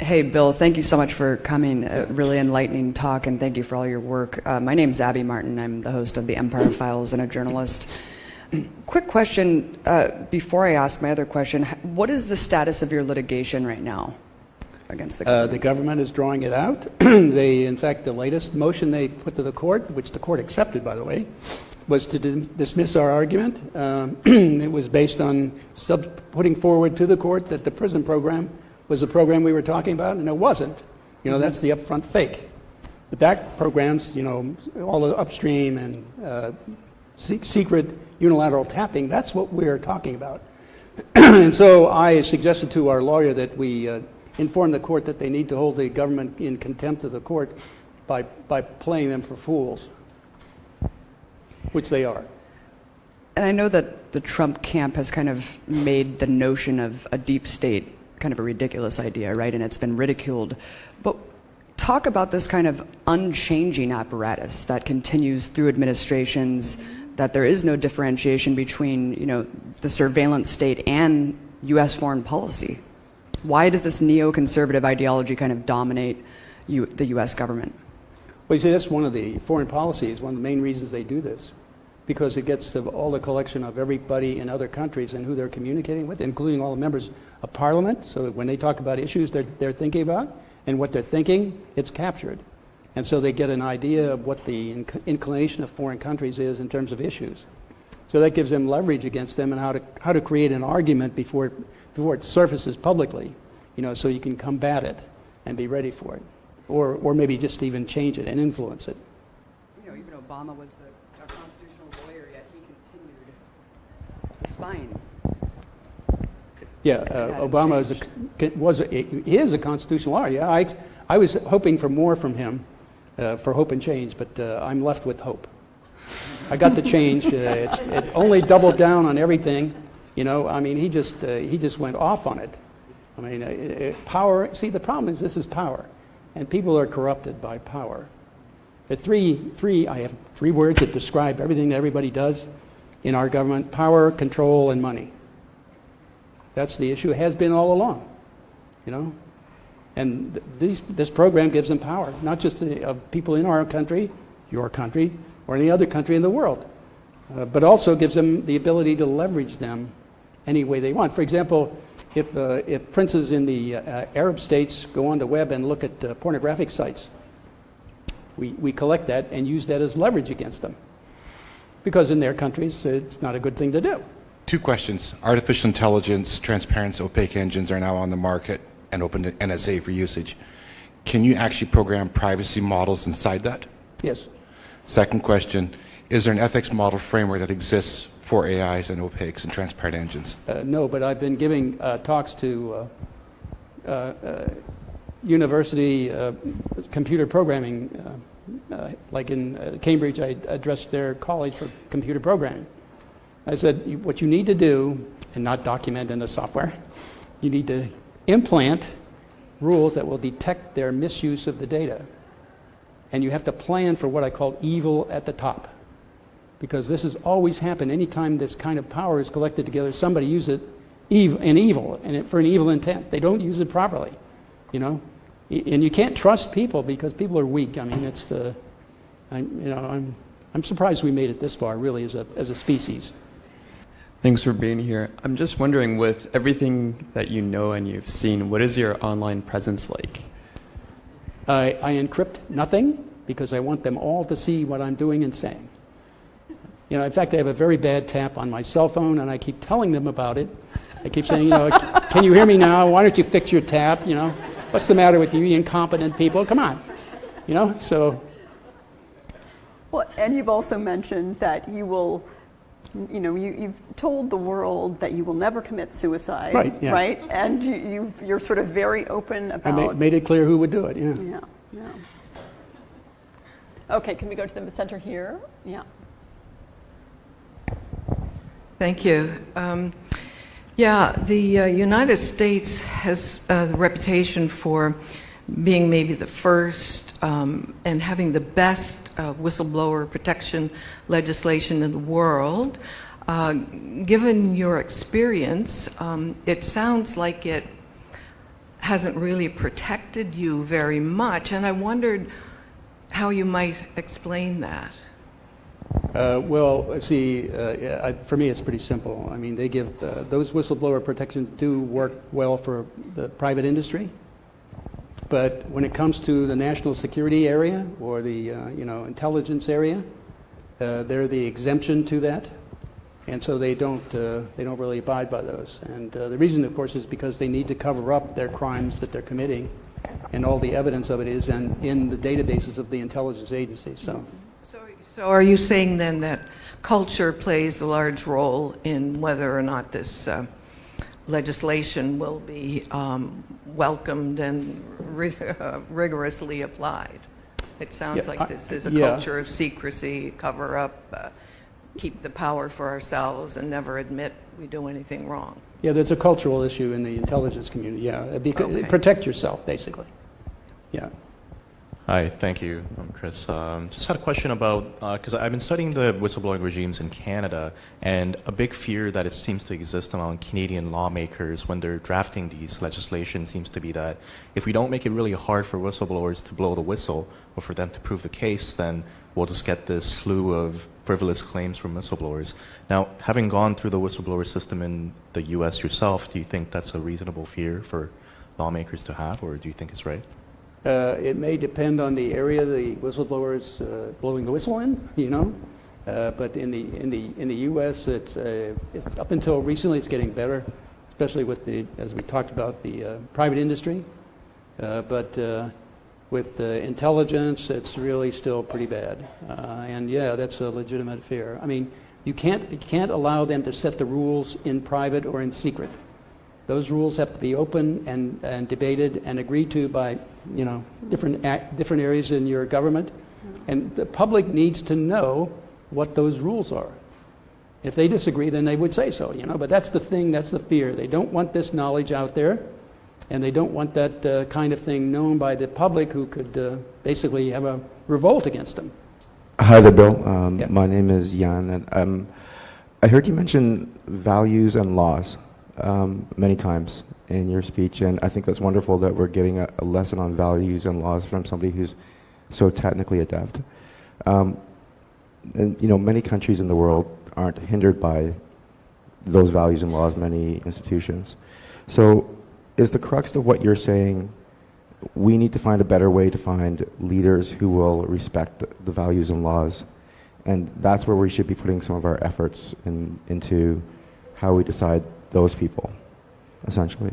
Hey, Bill, thank you so much for coming. A really enlightening talk, and thank you for all your work. My name's Abby Martin. I'm the host of the Empire Files and a journalist. Quick question before I ask my other question. What is the status of your litigation right now against the government? The government is drawing it out. In fact, the latest motion they put to the court, which the court accepted, by the way, was to dismiss our argument. It was based on putting forward to the court that the prison program was the program we were talking about, and it wasn't. That's the upfront fake. The back programs, all the upstream and secret unilateral tapping, that's what we're talking about. And so I suggested to our lawyer that we inform the court that they need to hold the government in contempt of the court by playing them for fools, which they are. And I know that the Trump camp has kind of made the notion of a deep state kind of a ridiculous idea, right? And it's been ridiculed. But talk about this kind of unchanging apparatus that continues through administrations, that there is no differentiation between, the surveillance state and U.S. foreign policy. Why does this neoconservative ideology kind of dominate the U.S. government? Well, you see, that's one of the foreign policies, one of the main reasons they do this, because it gets to all the collection of everybody in other countries and who they're communicating with, including all the members of parliament, so that when they talk about issues they're thinking about and what they're thinking, it's captured. And so they get an idea of what the inclination of foreign countries is in terms of issues. So that gives them leverage against them and how to create an argument before it surfaces publicly, so you can combat it and be ready for it. Or maybe just even change it and influence it. Even Obama was a constitutional lawyer, yet he continued spying. Yeah, Obama is a constitutional lawyer. Yeah, I was hoping for more from him, for hope and change, but I'm left with hope. I got the change. It only doubled down on everything. He just went off on it. Power. See, the problem is this is power, and people are corrupted by power. I have three words that describe everything that everybody does in our government: power, control, and money. That's the issue. It has been all along, And this program gives them power, not just of people in our country, your country, or any other country in the world, but also gives them the ability to leverage them any way they want. For example, if princes in the Arab states go on the web and look at pornographic sites, we collect that and use that as leverage against them, because in their countries it's not a good thing to do. 2 questions. Artificial intelligence, transparent, opaque engines are now on the market and open to NSA for usage. Can you actually program privacy models inside that? Yes. Second question, is there an ethics model framework that exists for AIs and opaques and transparent engines? No, but I've been giving talks to university computer programming, like in Cambridge. I addressed their college for computer programming. I said, what you need to do, and not document in the software, you need to implant rules that will detect their misuse of the data. And you have to plan for what I call evil at the top. Because this has always happened. Anytime this kind of power is collected together, somebody uses it for an evil intent. They don't use it properly, And you can't trust people because people are weak. I'm surprised we made it this far, really, as a species. Thanks for being here. I'm just wondering, with everything that you know and you've seen, what is your online presence like? I encrypt nothing because I want them all to see what I'm doing and saying. In fact, I have a very bad tap on my cell phone, and I keep telling them about it. I keep saying, can you hear me now? Why don't you fix your tap? What's the matter with you incompetent people? Come on. So. Well, and you've also mentioned that you will, you've told the world that you will never commit suicide, right? Yeah. Right? And you're sort of very open about. I made it clear who would do it. Yeah. Yeah. Okay, can we go to the center here? Yeah. Thank you. The United States has the reputation for being maybe the first and having the best whistleblower protection legislation in the world. Given your experience, it sounds like it hasn't really protected you very much, and I wondered how you might explain that. Well, see, for me it's pretty simple. I mean, they give, those whistleblower protections do work well for the private industry, but when it comes to the national security area or the intelligence area, they're the exemption to that, and so they don't really abide by those. And the reason, of course, is because they need to cover up their crimes that they're committing, and all the evidence of it is in the databases of the intelligence agencies. So are you saying then that culture plays a large role in whether or not this legislation will be welcomed and rigorously applied? It sounds like this is a culture of secrecy, cover up, keep the power for ourselves, and never admit we do anything wrong. Yeah, there's a cultural issue in the intelligence community, because protect yourself, basically. Yeah. Hi, thank you. I'm Chris. Just had a question about, because I've been studying the whistleblowing regimes in Canada, and a big fear that it seems to exist among Canadian lawmakers when they're drafting these legislation seems to be that if we don't make it really hard for whistleblowers to blow the whistle or for them to prove the case, then we'll just get this slew of frivolous claims from whistleblowers. Now, having gone through the whistleblower system in the U.S. yourself, do you think that's a reasonable fear for lawmakers to have, or do you think it's right? It may depend on the area the whistleblower is blowing the whistle in, but in the U.S., it's up until recently it's getting better, especially with as we talked about, the private industry. But with intelligence, it's really still pretty bad. And yeah, that's a legitimate fear. I mean, you can't allow them to set the rules in private or in secret. Those rules have to be open and debated and agreed to by different areas in your government, and the public needs to know what those rules are. If they disagree, then they would say so. But that's the thing. That's the fear. They don't want this knowledge out there, and they don't want that kind of thing known by the public, who could basically have a revolt against them. Hi there, Bill. My name is Jan, and I heard you mention values and laws many times in your speech, and I think that's wonderful that we're getting a lesson on values and laws from somebody who's so technically adept. And many countries in the world aren't hindered by those values and laws, many institutions. So is the crux of what you're saying, we need to find a better way to find leaders who will respect the values and laws, and that's where we should be putting some of our efforts into how we decide those people, essentially?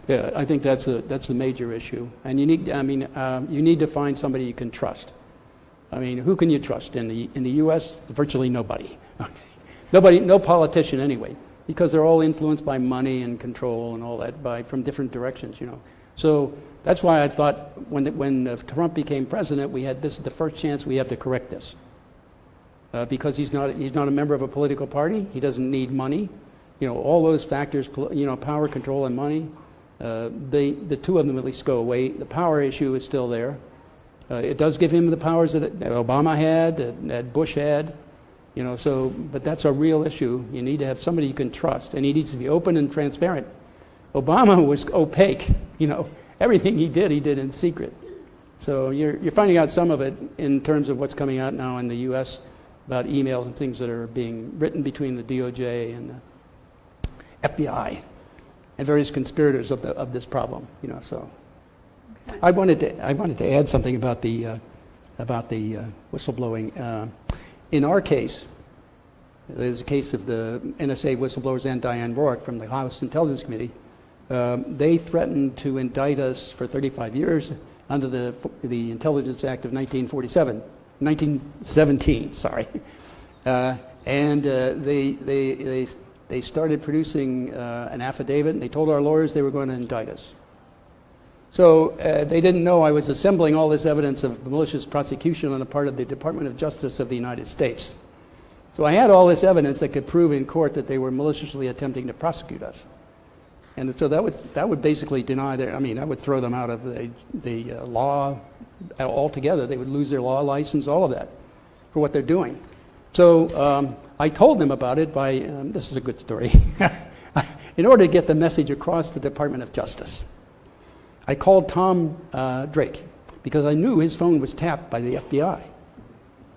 Yeah, I think that's a major issue, and you need to find somebody you can trust. I mean, who can you trust in the U.S.? Virtually nobody. Okay. No politician anyway, because they're all influenced by money and control and all that from different directions. So that's why I thought when Trump became president, this is the first chance we have to correct this, because he's not a member of a political party. He doesn't need money. All those factors, power, control, and money, the two of them at least go away. The power issue is still there. It does give him the powers that Obama had, that Bush had, but that's a real issue. You need to have somebody you can trust, and he needs to be open and transparent. Obama was opaque. Everything he did in secret. So you're finding out some of it in terms of what's coming out now in the U.S. about emails and things that are being written between the DOJ and the FBI and various conspirators of this problem. So I wanted to add something about the whistleblowing. In our case, there's a case of the NSA whistleblowers and Diane Rourke from the House Intelligence Committee. They threatened to indict us for 35 years under the Intelligence Act of 1917. Sorry, and they started producing an affidavit, and they told our lawyers they were going to indict us. So they didn't know I was assembling all this evidence of malicious prosecution on the part of the Department of Justice of the United States. So I had all this evidence that could prove in court that they were maliciously attempting to prosecute us. And so that would basically deny that would throw them out of the law altogether. They would lose their law license, all of that, for what they're doing. So I told them about it by, this is a good story, in order to get the message across to the Department of Justice. I called Tom Drake because I knew his phone was tapped by the FBI.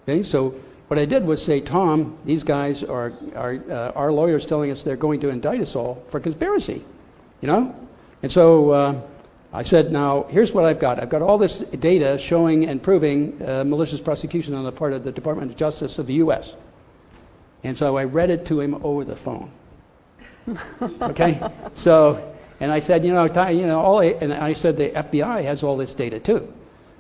Okay, so what I did was say, Tom, these guys are our lawyers telling us they're going to indict us all for conspiracy, you know? And so I said, now, here's what I've got. I've got all this data showing and proving malicious prosecution on the part of the Department of Justice of the U.S. And so I read it to him over the phone. Okay? So, and I said, and I said the FBI has all this data too.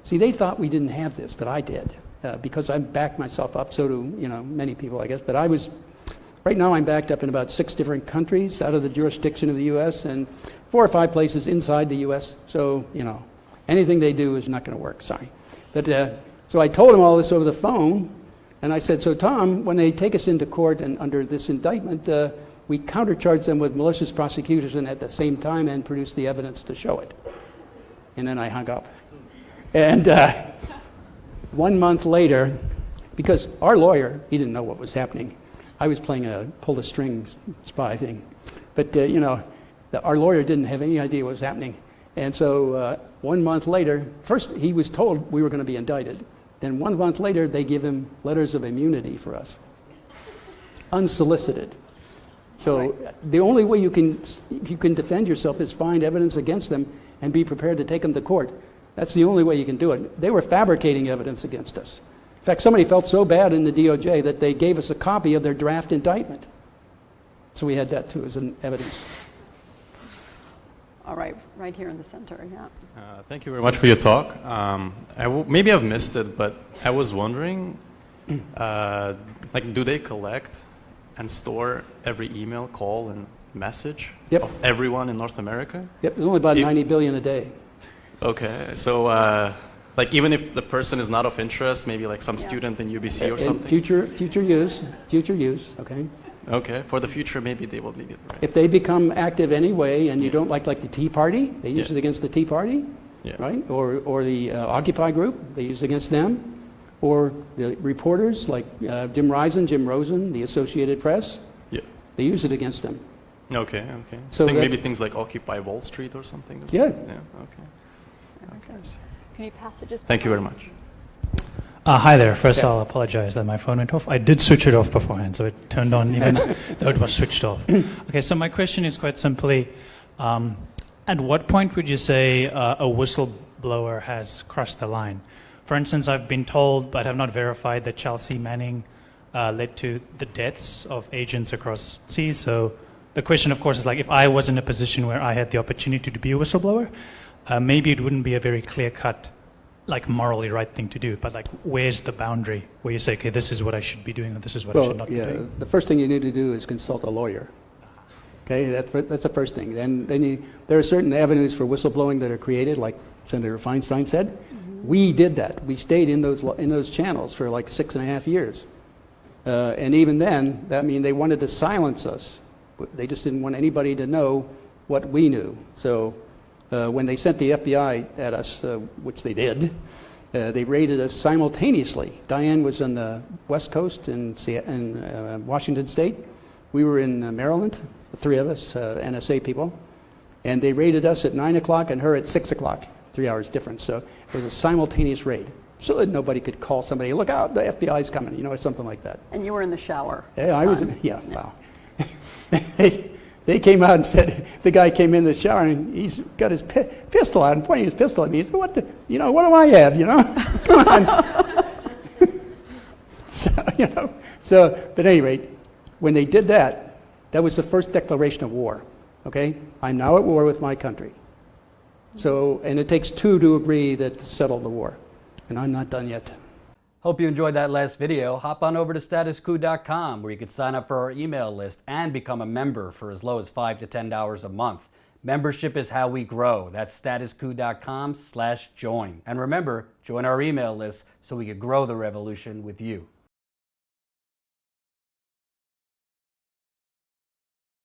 See, they thought we didn't have this, but I did. Because I backed myself up, so do, many people, I guess. But right now I'm backed up in about 6 different countries out of the jurisdiction of the U.S. and 4 or 5 places inside the U.S. So, anything they do is not going to work, sorry. But, so I told him all this over the phone, and I said, so Tom, when they take us into court and under this indictment, we countercharge them with malicious prosecution at the same time and produce the evidence to show it. And then I hung up. And 1 month later, because our lawyer, he didn't know what was happening. I was playing a pull-the-strings spy thing. But, our lawyer didn't have any idea what was happening. And so 1 month later, first he was told we were going to be indicted. Then 1 month later, they give him letters of immunity for us, unsolicited. So the only way you can defend yourself is find evidence against them and be prepared to take them to court. That's the only way you can do it. They were fabricating evidence against us. In fact, somebody felt so bad in the DOJ that they gave us a copy of their draft indictment. So we had that too as an evidence. All right, right here in the center, yeah. Thank you very much for your talk. Maybe I've missed it, but I was wondering, do they collect and store every email, call, and message of everyone in North America? Yep, there's only about 90 billion a day. Okay, so even if the person is not of interest, maybe like some student in UBC or something? Future use, okay? Okay, for the future, maybe they will need it, right? If they become active anyway and you don't like the Tea Party, they use it against the Tea Party, right? Or the Occupy group, they use it against them. Or the reporters like Jim Rosen, the Associated Press, they use it against them. Okay. So I think maybe things like Occupy Wall Street or something? Yeah. Okay. Can you pass it just? Thank you very much. Hi there. First, I'll apologize that my phone went off. I did switch it off beforehand, so it turned on even though it was switched off. Okay, so my question is quite simply, at what point would you say a whistleblower has crossed the line? For instance, I've been told, but have not verified, that Chelsea Manning led to the deaths of agents across seas. So the question, of course, is if I was in a position where I had the opportunity to be a whistleblower, maybe it wouldn't be a very clear-cut, morally right thing to do, but where's the boundary where you say, okay, this is what I should be doing, or this is what I should not be doing? The first thing you need to do is consult a lawyer. Okay, that's the first thing. Then there are certain avenues for whistleblowing that are created, like Senator Feinstein said. Mm-hmm. We did that. We stayed in those channels for 6.5 years. And even then, they wanted to silence us. They just didn't want anybody to know what we knew. So when they sent the FBI at us, which they did, they raided us simultaneously. Diane was on the West Coast in Washington State. We were in Maryland, the 3 of us, NSA people. And they raided us at 9 o'clock and her at 6 o'clock, 3 hours difference. So it was a simultaneous raid. So that nobody could call somebody, look out, the FBI's coming, or something like that. And you were in the shower. Yeah, I was wow. They came out and said, the guy came in the shower and he's got his pistol out and pointing his pistol at me. He said, what do I have, Come on. So, but at any rate, when they did that, that was the first declaration of war, okay? I'm now at war with my country. So, and it takes 2 to agree that to settle the war. And I'm not done yet. Hope you enjoyed that last video. Hop on over to statuscoup.com where you can sign up for our email list and become a member for as low as $5 to $10 a month. Membership is how we grow. That's statuscoup.com/join. And remember, join our email list so we can grow the revolution with you.